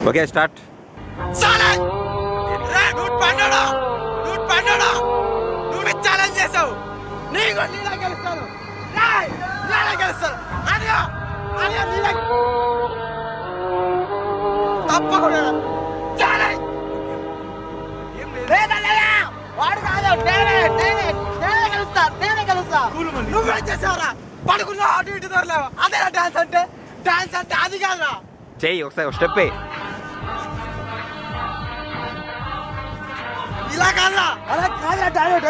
Okay start. నువ్వు challenge చేసావు, నీకు నీలా గెలుస్తాను, తప్పకుండా వాడు కాదు, నేనే గెలుస్తా. నువ్వేం చేసావురా? పడుకున్నావు, అటు ఇటు దొరలేవు. అదే డాన్స్ అంటే అది కాదురా. చెయ్యి ఒకసారి స్టెప్ ఇలా కాదురా, అలా కాదురా. డాన్స్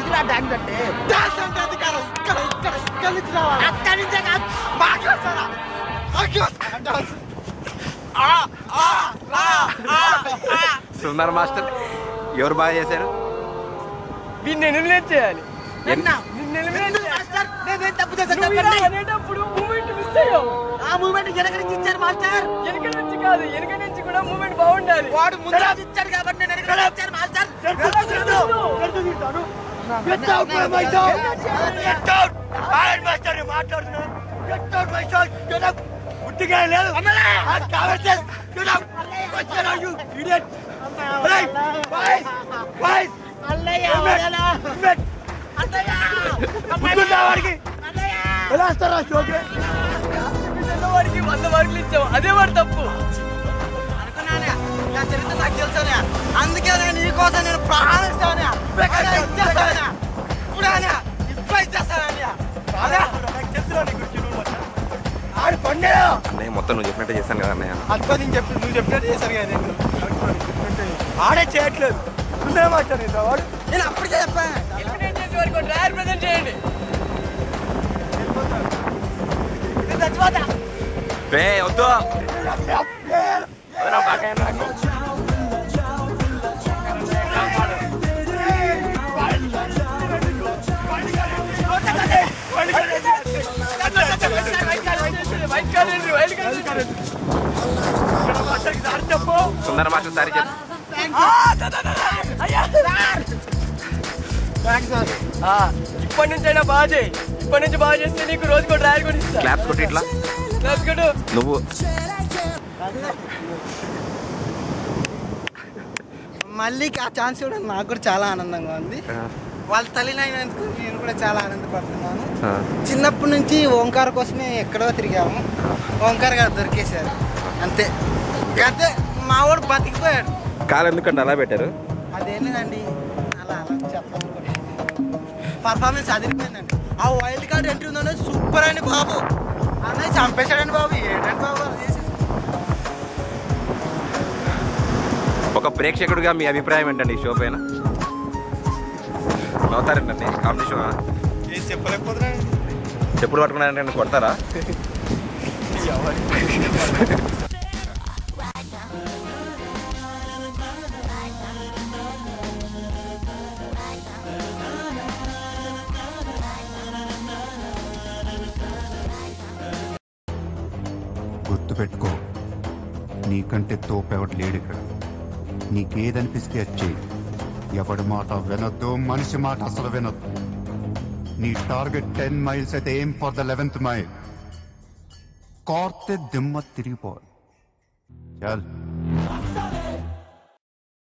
ఇదిరా డాన్స్ అంటే. డాన్స్ అంటే అది కాదు, ఇక్కడ నుంచి రావాలి, అక్కడి నుంచే కాదు. బాగా వస్తారా డాన్స్? సుందర్ మాస్టర్ ఎవరు బాగా చేశారు? నిన్ను ఎలిమినేట్ చేయాలి. ఆ మూమెంట్ వెనక నుంచి ఇచ్చారు మాస్టర్. వెనక నుంచి కాదు, వెనక నుంచి కూడా మూమెంట్ బాగుండాలి. వాడు ముందు ఇచ్చాడు కాబట్టి నేను వెనక ఇచ్చాను మాస్టర్. వాడికి 100 మార్కులు ఇచ్చావు, అదే వాడు తప్పు అనుకున్నానే. నా చరిత్ర నాకు తెలుసానే, అందుకే నేను నీ కోసం నేను ప్రాణం ఇస్తానే. ఇప్పుడు ఇచ్చేస్తానని ఆడు పండేడు. అన్నయ్య మొత్తం నువ్వు చెప్పినట్టే చేశాను కదా అన్నయ్య. అంతా నేను నువ్వు చెప్పినట్టు చేశాను కదా. ఆడే చేయట్లేదు, నువ్వే మాట్లాడు. వాడు నేను అప్పటికే చెప్పాను, ఎలిమినేట్ చేసే వరకు డ్రైవర్ ప్రెజెంట్ చేయండి. చచ్చిపోతా. వద్దు సుందర మాస్టర్ సారి చెప్పు. ఇప్పటి నుంచి అయినా బాగా చేయి. ఇప్పటి నుంచి బాగా చేస్తే నీకు రోజుకో డ్రైవర్ కూడా ఇస్తా. క్లాప్స్ కొట్టి ఇట్లా క్లాప్స్ కొట్టు. నువ్వు మళ్ళీ ఆ ఛాన్స్ కూడా నాకు కూడా చాలా ఆనందంగా ఉంది. వాళ్ళ తల్లినైనందుకు నేను కూడా చాలా ఆనందపడుతున్నాను. చిన్నప్పటి నుంచి ఓంకార్ కోసమే ఎక్కడో తిరిగాము, ఓంకార్ గారు దొరికేశారు అంతే. గదే మా వాడు బతికిపోయాడు. కాలు ఎందుకంటే అలా పెట్టారు? అదేంటండి అలా చెప్పాలి. పర్ఫార్మెన్స్ అదిరిపోయిందండి. ఆ వైల్డ్ కార్డ్ ఎంట్రీ ఉందంటే సూపర్ అండి బాబు. అన్నయ్య చంపేశాడండి బాబు. ఏంటండి బాబు అది చేసి. ఒక ప్రేక్షకుడిగా మీ అభిప్రాయం ఏంటండి ఈ షో పైన? నవ్వుతారండి కామెడీ షో. ఏం చెప్పలేకపోతున్నా. చెప్పుడు పట్టుకున్నారంటే కొడతారా? గుర్తుపెట్టుకో, నీకంటే తోపెవడు లేడు ఇక్కడ. నీకేదనిపిస్తే వచ్చేయి. ఎవడి మాట వినొద్దు, మనిషి మాట అసలు వినొద్దు. నీ టార్గెట్ 10 మైల్స్ అయితే ఏం ఫర్ ద 11th మైల్. కార్తె దిమ్మ తిరిగిపోవాలి. చల్.